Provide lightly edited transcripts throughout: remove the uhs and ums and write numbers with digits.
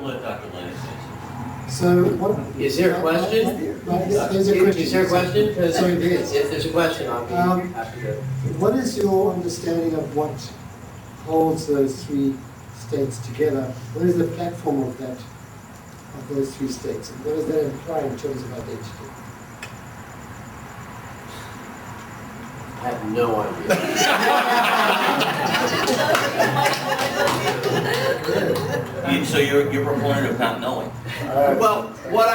let Dr. Lennox answer. So what? Is there a question? There's a question. Is there a question? 'Cause So it is. if there's a question, I'll be happy to. What is your understanding of what holds those three states together? What is the platform of that, of those three states? And what does that imply in terms of identity? I have no idea. So you're a proponent of not knowing. Well, what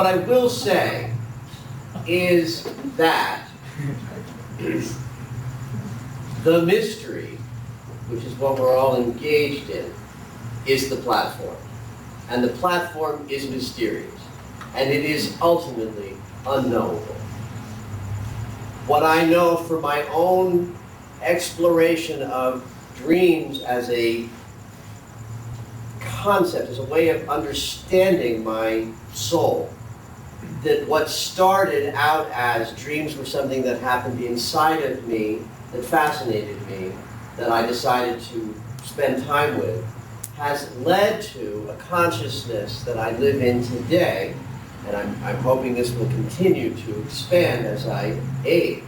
I will say is that the mystery, which is what we're all engaged in, is the platform. And the platform is mysterious. And it is ultimately unknowable. What I know from my own exploration of dreams as a concept, as a way of understanding my soul, that what started out as dreams were something that happened inside of me, that fascinated me, that I decided to spend time with, has led to a consciousness that I live in today, and I'm hoping this will continue to expand as I age.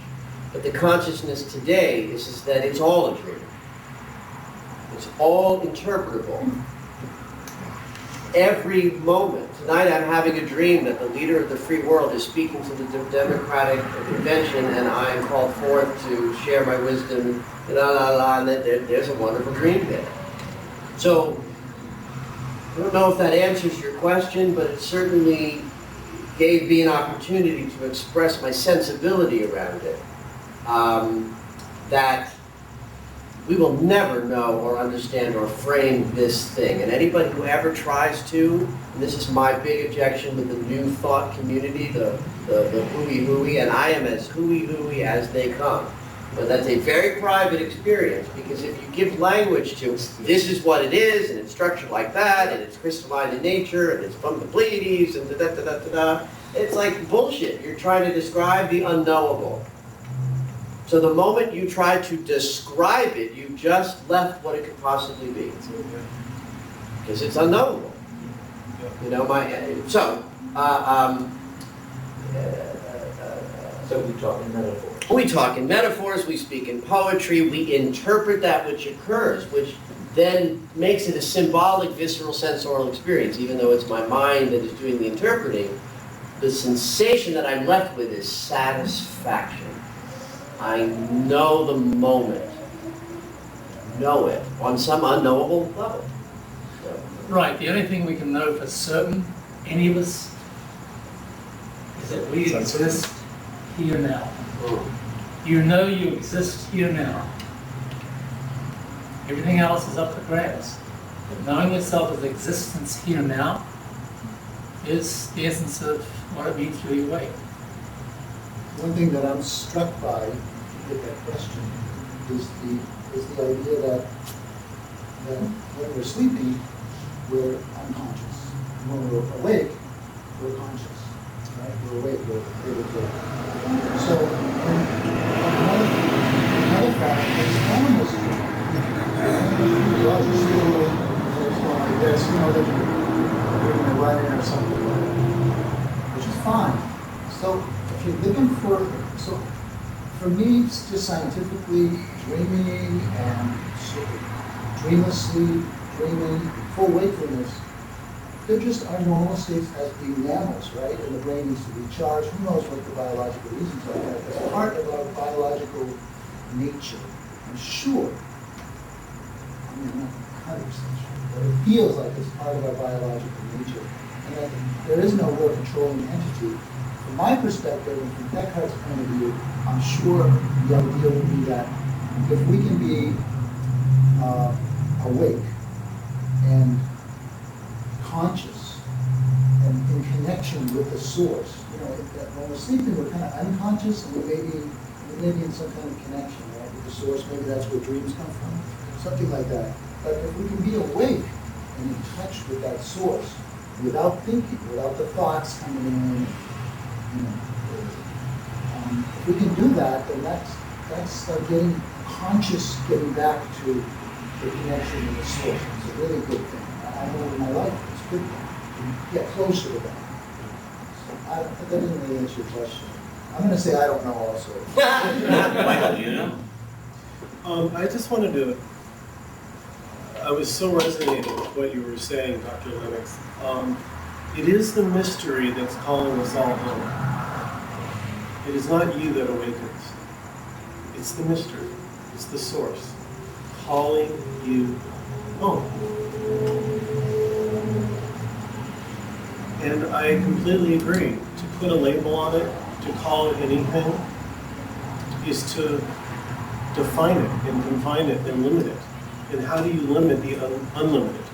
But the consciousness today is that it's all a dream. It's all interpretable. Every moment. Tonight I'm having a dream that the leader of the free world is speaking to the Democratic Convention, and I am called forth to share my wisdom, and there's a wonderful dream there. So, I don't know if that answers your question, but it certainly gave me an opportunity to express my sensibility around it. That we will never know or understand or frame this thing. And anybody who ever tries to, and this is my big objection with the new thought community, the hooey-hooey, and I am as hooey-hooey as they come. But that's a very private experience, because if you give language to this is what it is, and it's structured like that, and it's crystalline in nature, and it's from the Pleiades, and da-da-da-da-da-da, it's like bullshit. You're trying to describe the unknowable. So the moment you try to describe it, you just left what it could possibly be. Because it's unknowable. You know, so we talk in metaphors. We talk in metaphors, we speak in poetry, we interpret that which occurs, which then makes it a symbolic, visceral, sensorial experience, even though it's my mind that is doing the interpreting. The sensation that I'm left with is satisfaction. I know the moment, know it, on some unknowable level. So. Right, the only thing we can know for certain, any of us, is that we exist here now. You know you exist here now. Everything else is up for grabs. But knowing yourself as existence here now is the essence of what it means to be awake. One thing that I'm struck by with that question is the idea that when we're sleepy, we're unconscious. When we're awake, we're conscious. Right? We're awake, we're able to. So another fact is animals do. The larger stool is like this, you know, that you're going to run in or something like that, which is fine. So if you're looking for me, it's just scientifically dreaming and dreamlessly dreaming, full wakefulness, they're just our normal states as being mammals, right? And the brain needs to be charged. Who knows what the biological reasons are? As part of our biological nature. I'm sure, I'm not 100% sure, but it feels like it's part of our biological nature. And that there is no real controlling entity. From my perspective, and from Descartes' point of view, I'm sure the idea would be that if we can be awake and conscious and in connection with the source, you know, that when we're sleeping, we're kind of unconscious, and we may be in some kind of connection, right, with the source. Maybe that's where dreams come from, something like that. But if we can be awake and in touch with that source, without thinking, without the thoughts coming in, you know, if we can do that, then that's like getting conscious, getting back to the connection with the source. It's a really good thing. I I know in my life, it's good to get closer to that. So that didn't really answer your question. I'm gonna say I don't know also. Michael, do you know? I just wanted to, I was so resonated with what you were saying, Dr. Lennox. It is the mystery that's calling us all home. It is not you that awakens. It's the mystery. It's the source calling you home. And I completely agree. To put a label on it, to call it anything, is to define it and confine it and limit it. And how do you limit the unlimited?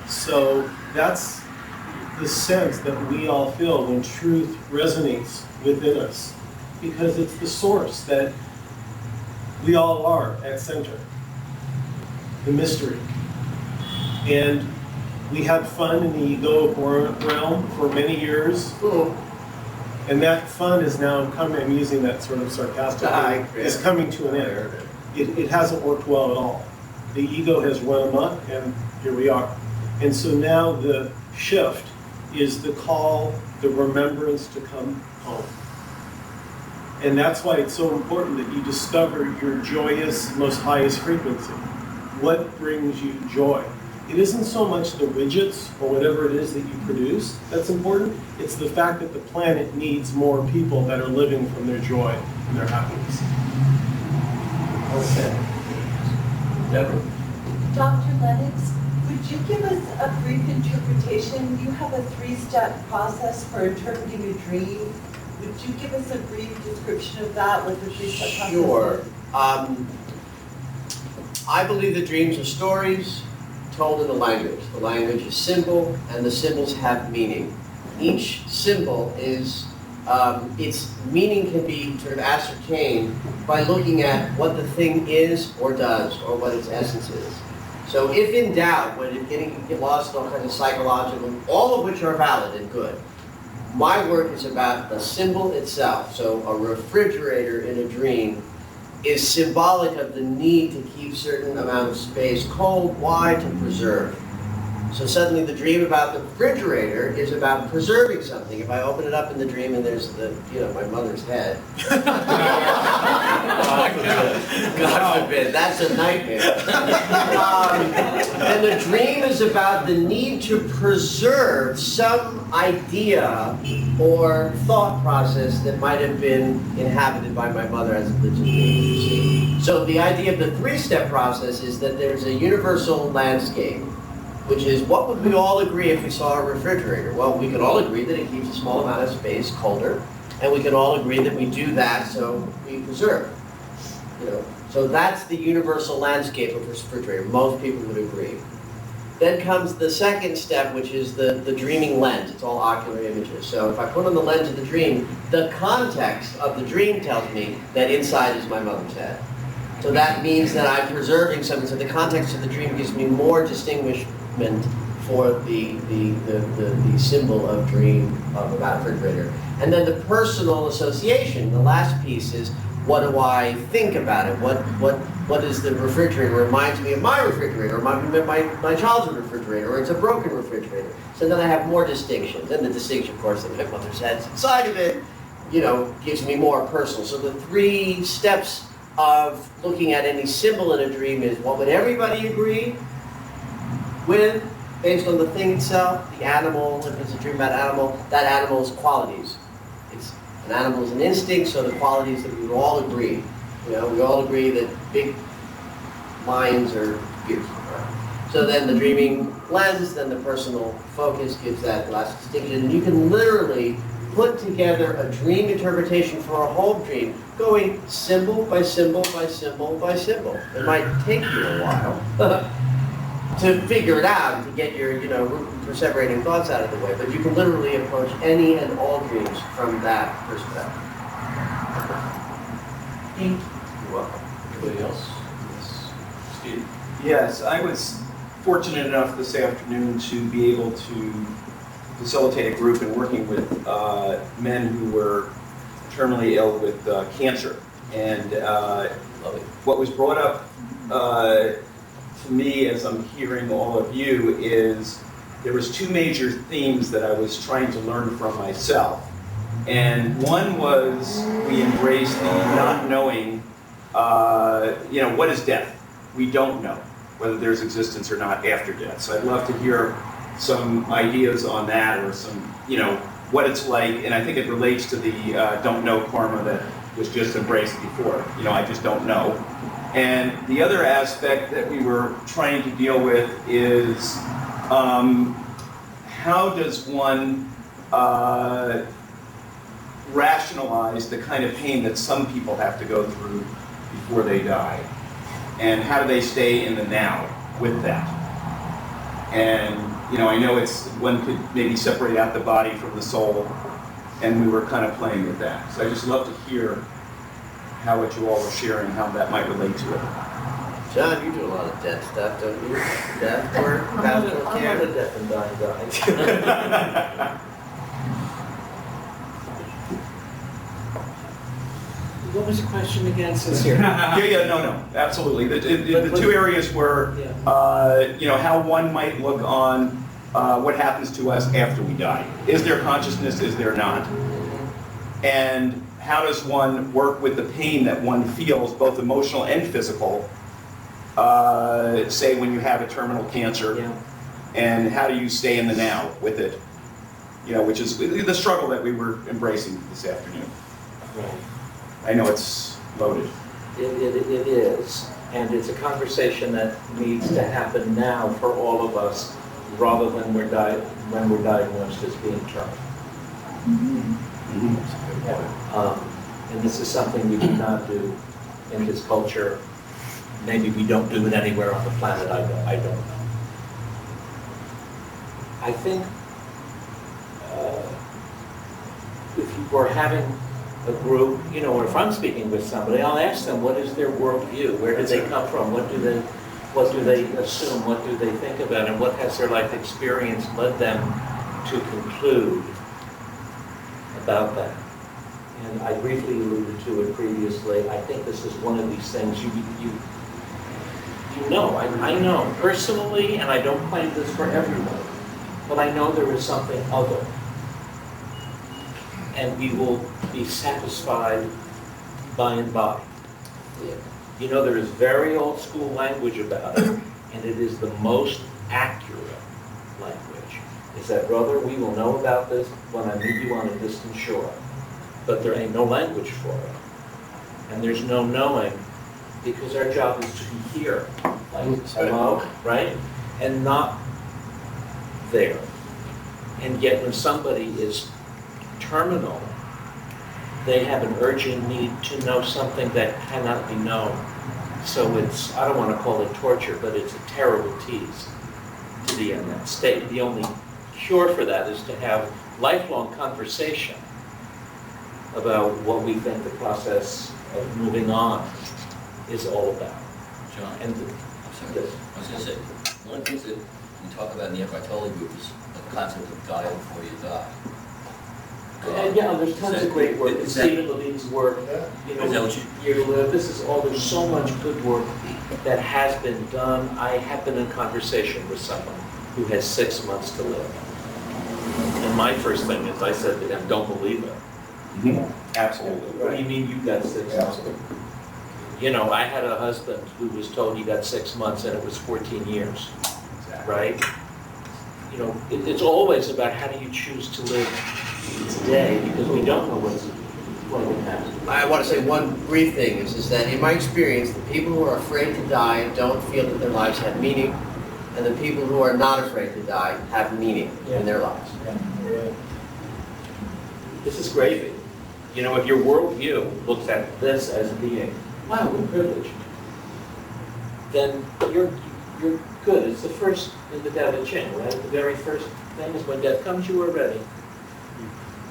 So that's the sense that we all feel when truth resonates within us, because it's the source that we all are at center, the mystery. And we had fun in the egoic realm for many years. And that fun is now coming, I'm using that sort of sarcastically, is coming to an end. It hasn't worked well at all. The ego has run amok, and here we are. And so now the shift is the call, the remembrance to come home. And that's why it's so important that you discover your joyous, most highest frequency. What brings you joy? It isn't so much the widgets or whatever it is that you produce that's important. It's the fact that the planet needs more people that are living from their joy and their happiness. Okay. Deborah? Dr. Lennox, would you give us a brief interpretation? You have a 3-step process for interpreting a dream. Would you give us a brief description of that, what the 3-step process is? Sure. I believe that dreams are stories told in the language. The language is symbol, and the symbols have meaning. Each symbol is, its meaning can be sort of ascertained by looking at what the thing is or does, or what its essence is. So if in doubt, when you get lost in all kinds of psychological, all of which are valid and good, my work is about the symbol itself. So a refrigerator in a dream is symbolic of the need to keep certain amount of space cold. Why? To preserve. So suddenly the dream about the refrigerator is about preserving something. If I open it up in the dream and there's the, my mother's head. God forbid, that's a nightmare. And the dream is about the need to preserve some idea or thought process that might have been inhabited by my mother as a little dream. So the idea of the 3-step process is that there's a universal landscape, which is what would we all agree if we saw a refrigerator? Well, we can all agree that it keeps a small amount of space colder, and we can all agree that we do that so we preserve. So that's the universal landscape of a refrigerator. Most people would agree. Then comes the second step, which is the dreaming lens. It's all ocular images. So if I put on the lens of the dream, the context of the dream tells me that inside is my mother's head. So that means that I'm preserving something. So the context of the dream gives me more distinguishment for the symbol of dream about a refrigerator. And then the personal association, the last piece, is what do I think about it? What is the refrigerator? Reminds me of my refrigerator, reminds me of my childhood refrigerator, or it's a broken refrigerator. So then I have more distinctions. And the distinction, of course, that my mother's head's inside of it, gives me more personal. So the 3 steps of looking at any symbol in a dream is what would everybody agree with, based on the thing itself, the animal, if it's a dream about animal, that animal's qualities. An animal is an instinct, so the qualities that we would all agree. We all agree that big minds are fierce. Right? So then the dreaming lens, then the personal focus gives that last distinction. And you can literally put together a dream interpretation for a whole dream, going symbol by symbol by symbol by symbol. It might take you a while to figure it out and to get your, perseverating thoughts out of the way, but you can literally approach any and all dreams from that perspective. Thank you. You're welcome. Anybody else? Yes. Steve? Yes, I was fortunate enough this afternoon to be able to facilitate a group in working with men who were terminally ill with cancer. And what was brought up to me, as I'm hearing all of you, is there was two major themes that I was trying to learn from myself. And one was we embrace the not knowing, what is death? We don't know whether there's existence or not after death. So I'd love to hear some ideas on that, or some, what it's like. And I think it relates to the don't know karma that was just embraced before. I just don't know. And the other aspect that we were trying to deal with is how does one rationalize the kind of pain that some people have to go through before they die? And how do they stay in the now with that? And, I know one could maybe separate out the body from the soul, and we were kind of playing with that. So I just love to hear how what you all were sharing, how that might relate to it. John, you do a lot of death stuff, don't you? Death work, I'm pastoral not care. a deaf and dying guy. What was the question again, sincere? No, absolutely. The two areas were, how one might look on what happens to us after we die. Is there consciousness, is there not? And how does one work with the pain that one feels, both emotional and physical, say when you have a terminal cancer, and how do you stay in the now with it? Which is the struggle that we were embracing this afternoon. Right. I know it's loaded. It is, and it's a conversation that needs to happen now for all of us, rather than when we're diagnosed as being terminal. And this is something we do not do in this culture. Maybe we don't do it anywhere on the planet, I don't know. I think if you were having a group, or if I'm speaking with somebody, I'll ask them, what is their worldview? Where did they come from? What do they assume? What do they think about? And what has their life experience led them to conclude about that? And I briefly alluded to it previously. I think this is one of these things I know personally, and I don't claim this for everyone, but I know there is something other. And we will be satisfied by and by. There is very old school language about it, and it is the most accurate language. Is that, brother, we will know about this when I meet you on a distant shore. But there ain't no language for it. And there's no knowing, because our job is to be here, like hello, right? And not there. And yet when somebody is terminal, they have an urgent need to know something that cannot be known. So it's, I don't want to call it torture, but it's a terrible tease to be in that state. The only cure for that is to have lifelong conversation about what we think the process of moving on is all about. John, And I'm sorry. I was going to say, one of the things that we talk about in the Eckhart Tolle group is the concept of die before you die. And there's tons of great work. Stephen Levine's work, Is that what you? Year to Live. This is all, there's so much good work that has been done. I have been in conversation with someone who has 6 months to live. And my first thing is, I said to them, don't believe it. Absolutely. What do you mean you got 6 months? I had a husband who was told he got 6 months and it was 14 years, right? It's always about how do you choose to live today, because we don't know what's going to happen. I want to say one brief thing is that in my experience, the people who are afraid to die don't feel that their lives have meaning, and the people who are not afraid to die have meaning in their lives. This is gravy. If your worldview looks at this as being, wow, we're privileged, then you're good. It's the first in the Tao Te Ching, right? The very first thing is when death comes, you are ready.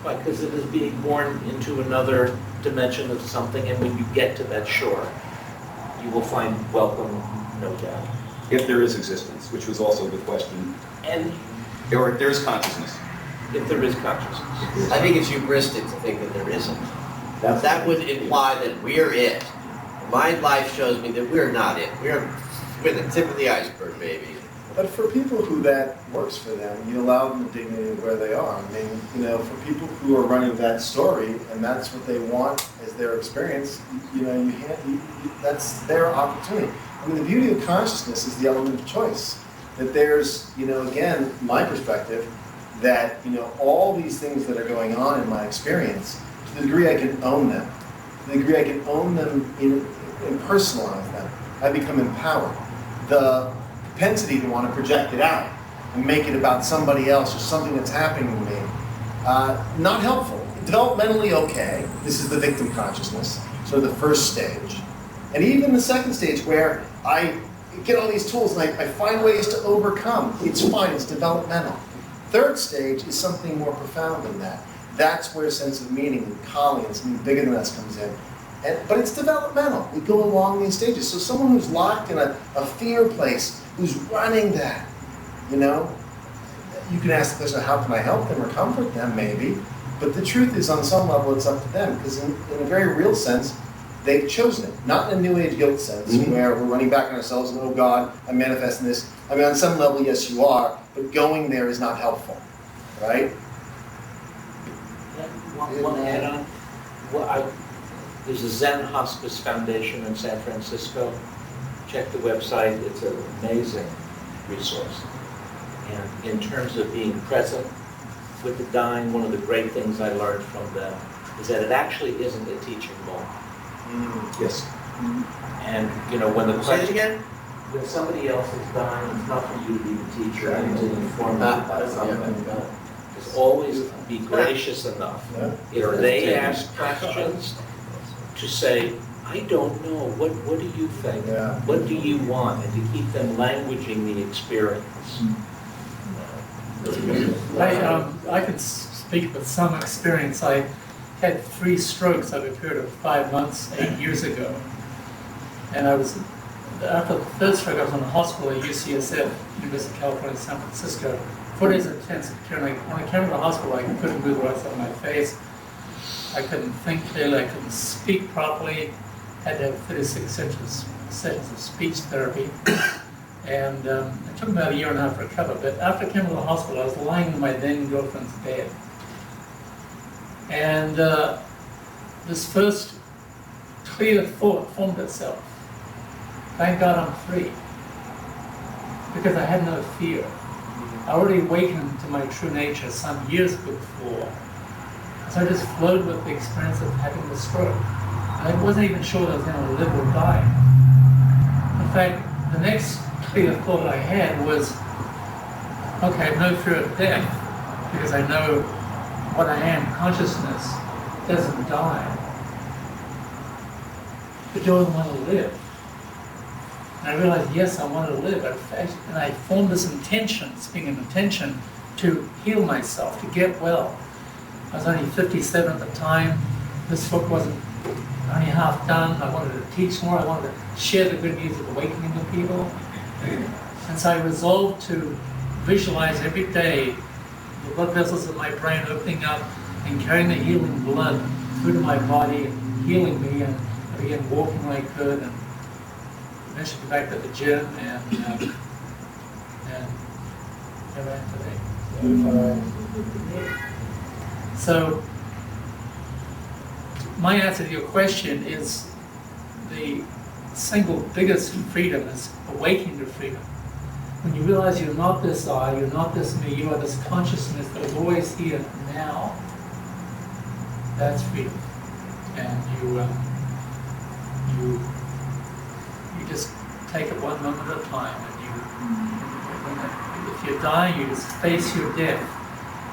Why? Because it is being born into another dimension of something, and when you get to that shore, you will find welcome, no doubt. If there is existence, which was also the question, And or if there's consciousness. if there is consciousness. I think it's hubristic to think that there isn't. That would imply that we're it. My life shows me that we're not it. We're We're the tip of the iceberg, baby. But for people who that works for them, you allow them the dignity of where they are. I mean, you know, for people who are running that story and that's what they want as their experience, you know, that's their opportunity. I mean, the beauty of consciousness is the element of choice. That there's, you know, again, my perspective, that, you know, all these things that are going on in my experience, to the degree I can own them, to the degree I can own them and personalize them, I become empowered. The propensity to want to project it out and make it about somebody else or something that's happening to me, not helpful. Developmentally okay, this is the victim consciousness, so the first stage. And even the second stage where I get all these tools and I find ways to overcome, it's fine, it's developmental. Third stage is something more profound than that. That's where a sense of meaning and calling and something bigger than us comes in. But it's developmental. We go along these stages. So someone who's locked in a fear place, who's running that, you know, you can ask the question, how can I help them or comfort them, maybe. But the truth is, on some level, it's up to them. Because in a very real sense, they've chosen it. Not in a New Age guilt sense, where we're running back on ourselves and, oh God, I'm manifesting this. I mean, on some level, yes, you are. But going there is not helpful, right? One add-on. There's a Zen Hospice Foundation in San Francisco. Check the website. It's an amazing resource. And in terms of being present with the dying, one of the great things I learned from them is that it actually isn't a teaching moment. Yes. And, you know, when the Say it question, again? when somebody else is dying, it's not for you to be the teacher and to inform them about something. Just always be gracious enough. If they ask questions, to say, I don't know, what do you think? Yeah. What do you want? And to keep them languaging the experience. I can speak with some experience. I had 3 strokes over a period of 5 months, 8 years ago. And after the third stroke, I was in the hospital at UCSF, University of California, San Francisco. 4 days of intensive care. When I came to the hospital, I couldn't move the right side of my face. I couldn't think clearly, I couldn't speak properly, had to have 36 sessions of speech therapy. And it took about 1.5 years to recover. But after I came to the hospital, I was lying in my then girlfriend's bed. And this first clear thought formed itself. Thank God I'm free. Because I had no fear. I already awakened to my true nature some years before. So I just flowed with the experience of having the stroke. And I wasn't even sure that I was going to live or die. In fact, the next clear thought I had was, okay, I have no fear of death because I know what I am. Consciousness doesn't die. But do I want to live? And I realized, yes, I want to live. And I formed this intention, speaking of intention, to heal myself, to get well. I was only 57 at the time. This book wasn't only half done. I wanted to teach more. I wanted to share the good news of awakening to people. And so I resolved to visualize every day the blood vessels in my brain opening up and carrying the healing blood through to my body and healing me. And I began walking when I could and eventually back to the gym and ever after that. So, my answer to your question is the single biggest freedom is awakening to freedom. When you realize you're not this I, you're not this me, you are this consciousness that is always here now, that's freedom. And you just take it one moment at a time. And if you're dying, you just face your death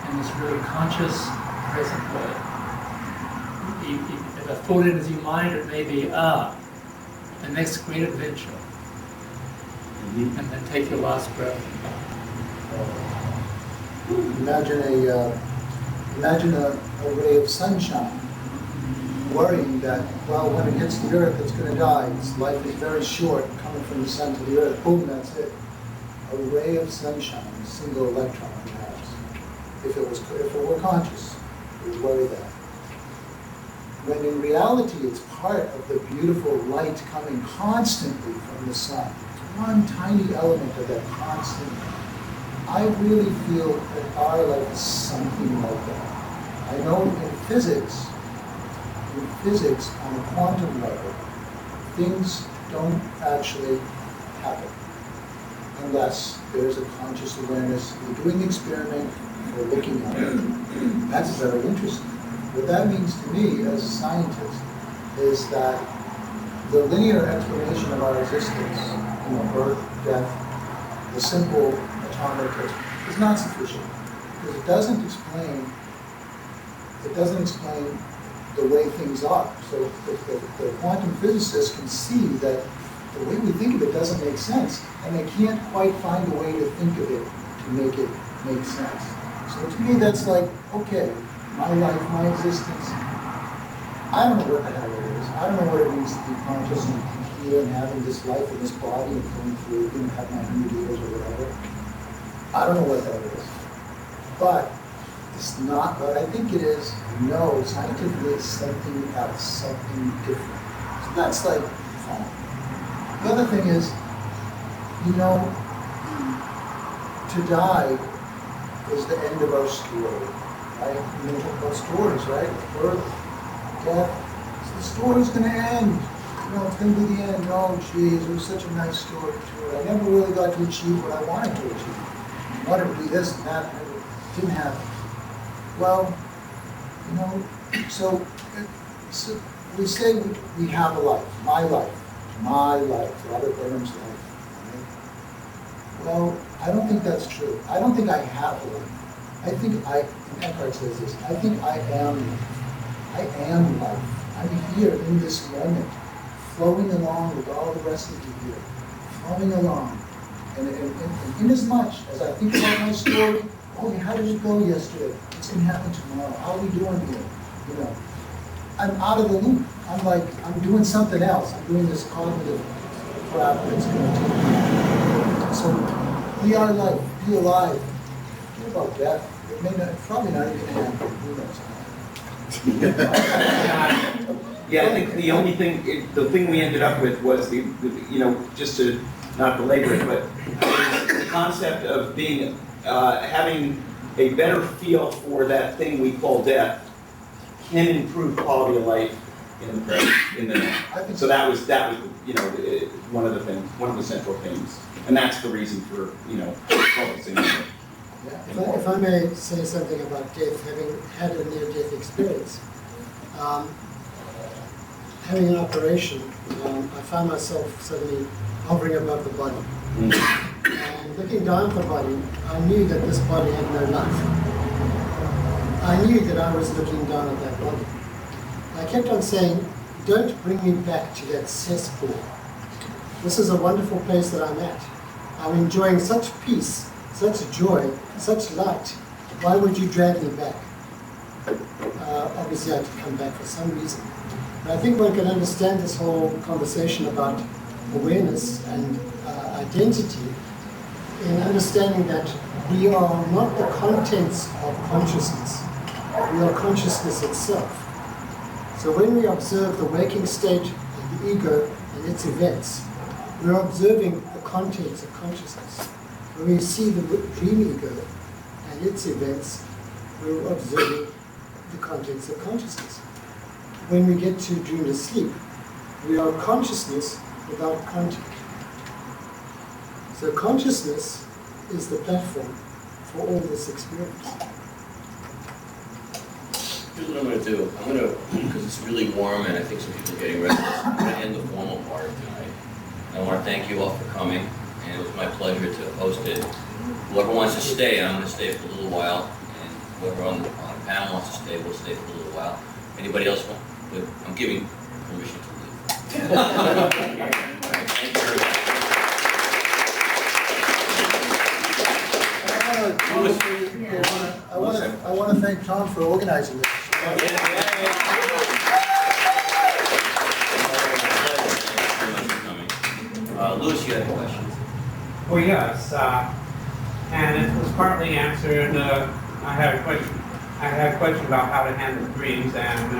in this really conscious, present way. If a thought enters your mind, it may be, the next great adventure. And then take your last breath. Imagine a ray of sunshine, worrying that, well, when it hits the earth, it's going to die. Its life is very short, coming from the sun to the earth. Boom, that's it. A ray of sunshine, a single electron, perhaps. If it were conscious, it would worry that. When in reality, it's part of the beautiful light coming constantly from the sun. one tiny element of that constant, I really feel that our life is something like that. I know in physics, on a quantum level, things don't actually happen unless there's a conscious awareness. We're doing the experiment, we're looking at it. That's very interesting. What that means to me as a scientist is that the linear explanation of our existence, birth, death, the simple atomic, is not sufficient because it doesn't explain the way things are. So the quantum physicists can see that the way we think of it doesn't make sense, and they can't quite find a way to think of it to make it make sense. So to me, that's like, okay, my life, my existence, I don't know what the hell it is. I don't know what it means to be conscious and here and having this life in this body and going through, have my 100 years or whatever. I don't know what that is. But it's not what I think it is. No, scientifically it's something else, something different. So that's like fun. The other thing is, to die is the end of our story, right? We talk about stories, right? Birth, death. So the story's going to end. It's going to be the end. Oh, geez, it was such a nice story to it. I never really got to achieve what I wanted to achieve. I wanted to be this and that, and it didn't happen. Well, so we say we have a life, my life, Robert Burnham's life. Right? Well, I don't think that's true. I don't think I have a life. I think Eckhart says this, I think I am life. I am life. I'm here in this moment, flowing along with all the rest of you here, flowing along. And in as much as I think about my story, okay, how did it go yesterday? What's going to happen tomorrow? How are we doing here? I'm out of the loop. I'm doing something else. I'm doing this cognitive crap that's going to take me. So, be our life, be alive. What about death? It may not, probably not even happen. Who knows? Yeah, I think the only thing, the thing we ended up with was just to not belabor it, but the concept of being, having a better feel for that thing we call death can improve quality of life in the present. So that was one of the central themes, and that's the reason for focusing on it. If I may say something about death, having had a near-death experience, having an operation, I found myself suddenly hovering above the body. And looking down at the body, I knew that this body had no life. I knew that I was looking down at that body. I kept on saying, don't bring me back to that cesspool. This is a wonderful place that I'm at. I'm enjoying such peace, such joy, such light. Why would you drag me back? Obviously I had to come back for some reason. But I think one can understand this whole conversation about awareness and identity in understanding that we are not the contents of consciousness. We are consciousness itself. So when we observe the waking state of the ego and its events, we're observing the contents of consciousness. When we see the dream ego and its events, we're observing the contents of consciousness. When we get to dreamless sleep, we are consciousness without content. So consciousness is the platform for all this experience. Here's what I'm going to do. Because it's really warm and I think some people are getting restless, I'm going to end the formal part tonight. I want to thank you all for coming, and it was my pleasure to host it. Whoever wants to stay, I'm going to stay for a little while, and whoever on the panel wants to stay, we'll stay for a little while. Anybody else want? I'm giving permission to leave. Thank you very much. I want to thank Tom for organizing this. Louis, you had a question? Oh, yes, and it was partly answered. I had a question about how to handle dreams, and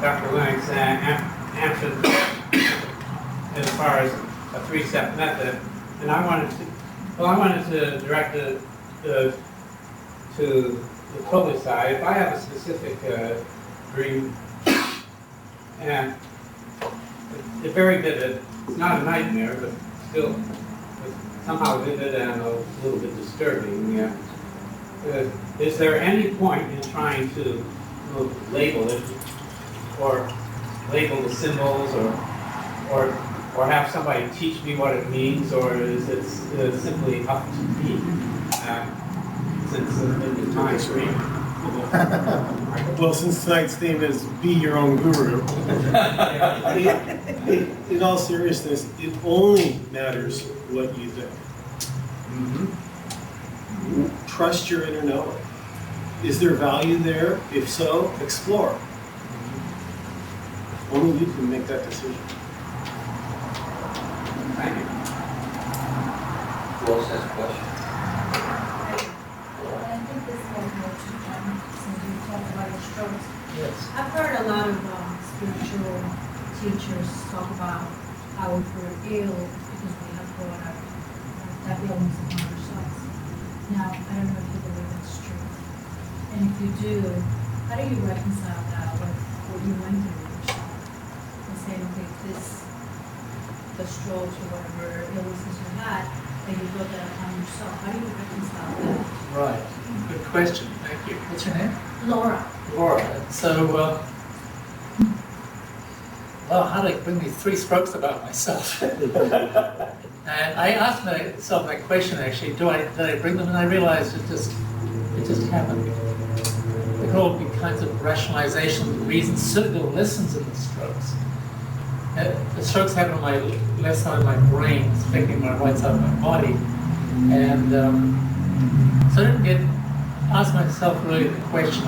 Dr. Lennox answered as far as a three-step method, and I wanted to direct it to the public side. If I have a specific dream, and it's very vivid, it's not a nightmare, but still it's somehow vivid and a little bit disturbing. Yeah. Is there any point in trying to label it, or label the symbols, or have somebody teach me what it means, or is it simply up to me, since in the time frame? Well, since tonight's theme is be your own guru, in all seriousness, it only matters what you think. Trust your inner knowing. Is there value there? If so, explore. Only you can make that decision. Thank you. Who else has a question? I think this goes more to John, since you talked about your strokes. Yes. I've heard a lot of spiritual teachers talk about how if we're ill because we have brought up that illness upon ourselves. Now, I don't know if you believe that's true. And if you do, how do you reconcile that with what you went through yourself? And saying, okay, the strokes or whatever illnesses you had, that you brought that upon yourself. How do you reconcile that? Right. Good question. Thank you. What's your name? Laura. Laura. So, well, how did I bring these 3 strokes about myself? And I asked myself that question actually, did I bring them? And I realized it just happened. There could all be kinds of rationalization, reasons, certainly the lessons in the strokes. The strokes happen on my left side of my brain, it's affecting my right side of my body. And so I didn't ask myself really the question.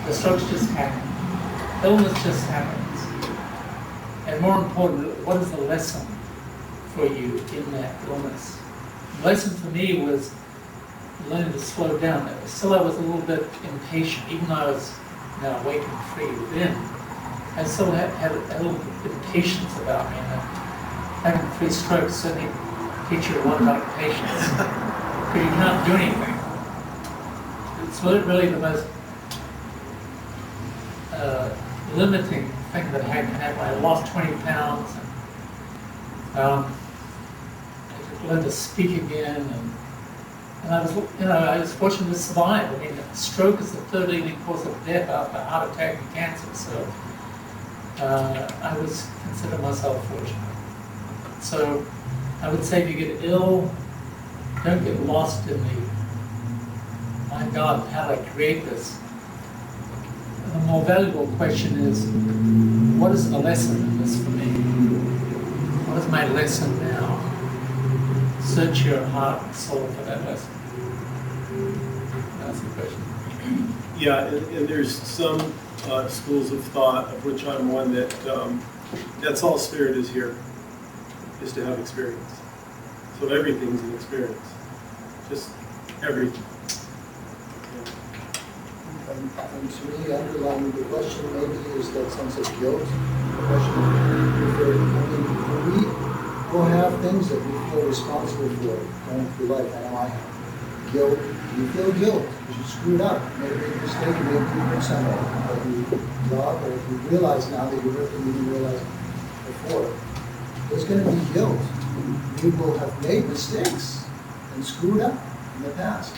The strokes just happen. Illness just happens. And more important, what is the lesson for you in that illness? The lesson for me was learning to slow down. Still, I was a little bit impatient, even though I was now awake and free within. I still had a little bit of impatience about me. And having 3 strokes certainly teach you a lot about patience, because you can't do anything. It's really the most limiting thing that can happen. I lost 20 pounds. And, I learned to speak again, and I was fortunate to survive. I mean, stroke is the 3rd leading cause of death after heart attack and cancer. So I was consider myself fortunate. So I would say if you get ill, don't get lost in the, my God, how did I create this? The more valuable question is, what is the lesson in this for me? What is my lesson now? Search your heart and soul for that lesson. That's the question. Yeah, and there's some schools of thought, of which I'm one, that's all spirit is here, is to have experience. So everything's an experience, just everything. And to me, underlying the question maybe is that sense of guilt. The question we will have things that we feel responsible for going through life. I know I have guilt. You feel guilt because you screwed up, made a big mistake, you made a good somewhere, or you love, or you realize now that you didn't realize before. There's going to be guilt. You will have made mistakes and screwed up in the past.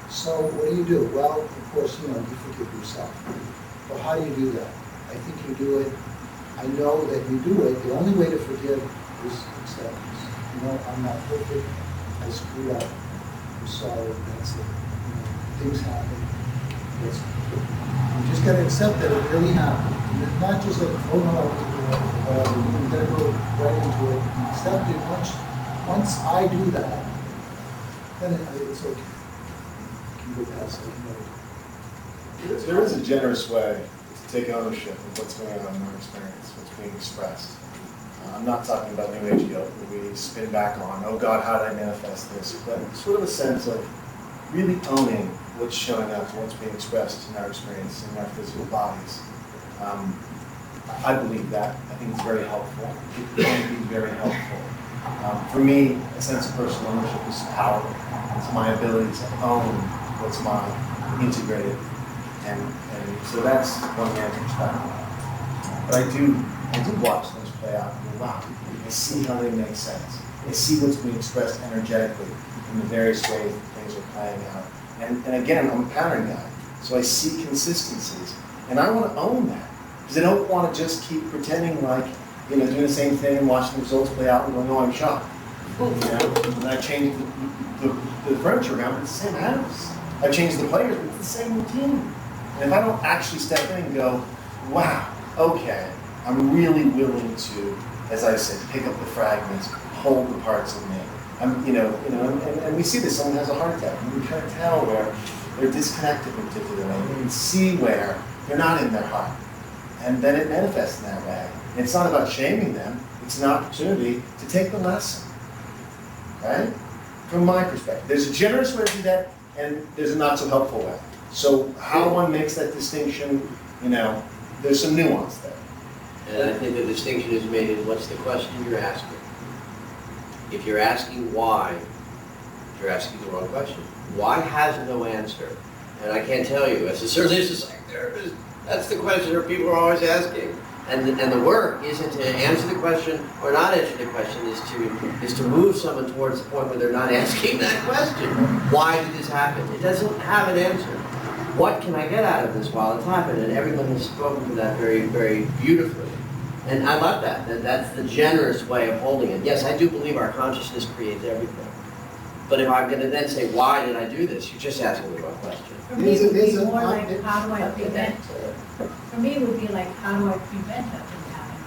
So what do? Well, of course, you forgive yourself. But how do you do that? I think you do it. I know that you do it. The only way to forgive is acceptance. I'm not perfect. I screwed up. I'm sorry. That's it. Things happen. You just got to accept that it really happened. And it's not just like, oh no, whatever. You got to go right into it and accept it. Once I do that, then it's okay. There is a generous way to take ownership of what's going on in our experience, what's being expressed. I'm not talking about New Age guilt, where we spin back on, oh God, how did I manifest this? But sort of a sense of really owning what's showing up and what's being expressed in our experience, in our physical bodies. I believe that. I think it's very helpful. It can be very helpful. For me, a sense of personal ownership is power. It's my ability to own what's mine, integrated, and so that's one man's perspective. But I do watch things play out and go, wow, I see how they make sense. I see what's being expressed energetically in the various ways that things are playing out. And again, I'm a pattern guy, so I see consistencies, and I want to own that because I don't want to just keep pretending like, you know, doing the same thing and watching the results play out and going, oh, I'm shocked. You know, and I changed the furniture around, but it's the same house. I changed the players, but it's the same routine. And if I don't actually step in and go, wow, okay, I'm really willing to, as I said, pick up the fragments, hold the parts of me. And we see this. Someone has a heart attack, and we kind of tell where they're disconnected from particular way. You can see where they're not in their heart, and then it manifests in that way. And it's not about shaming them. It's an opportunity to take the lesson, right? From my perspective, there's a generous way to do that, and there's a not so helpful way. So how one makes that distinction, you know, there's some nuance there. And I think the distinction is made in what's the question you're asking. If you're asking why, you're asking the wrong question. Why has no answer? And I can't tell you, as a certified psychotherapist, that's the question that people are always asking. And the work isn't to answer the question or not answer the question, is to move someone towards the point where they're not asking that question. Why did this happen? It doesn't have an answer. What can I get out of this while it's happened? And everyone has spoken to that very, very beautifully. And I love that. That's the generous way of holding it. Yes, I do believe our consciousness creates everything. But if I'm going to then say, why did I do this? You're just asking the wrong question. For me, it would be more like, how do I prevent? For me, it would be like, how do I prevent that from happening?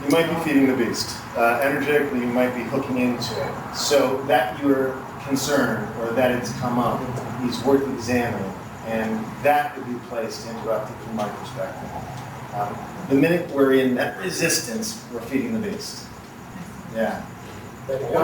You might be feeding the beast. Energetically, you might be hooking into it. So that you're concerned or that it's come up is worth examining. And that would be placed interrupted from my perspective. The minute we're in that resistance, we're feeding the beast. Yeah.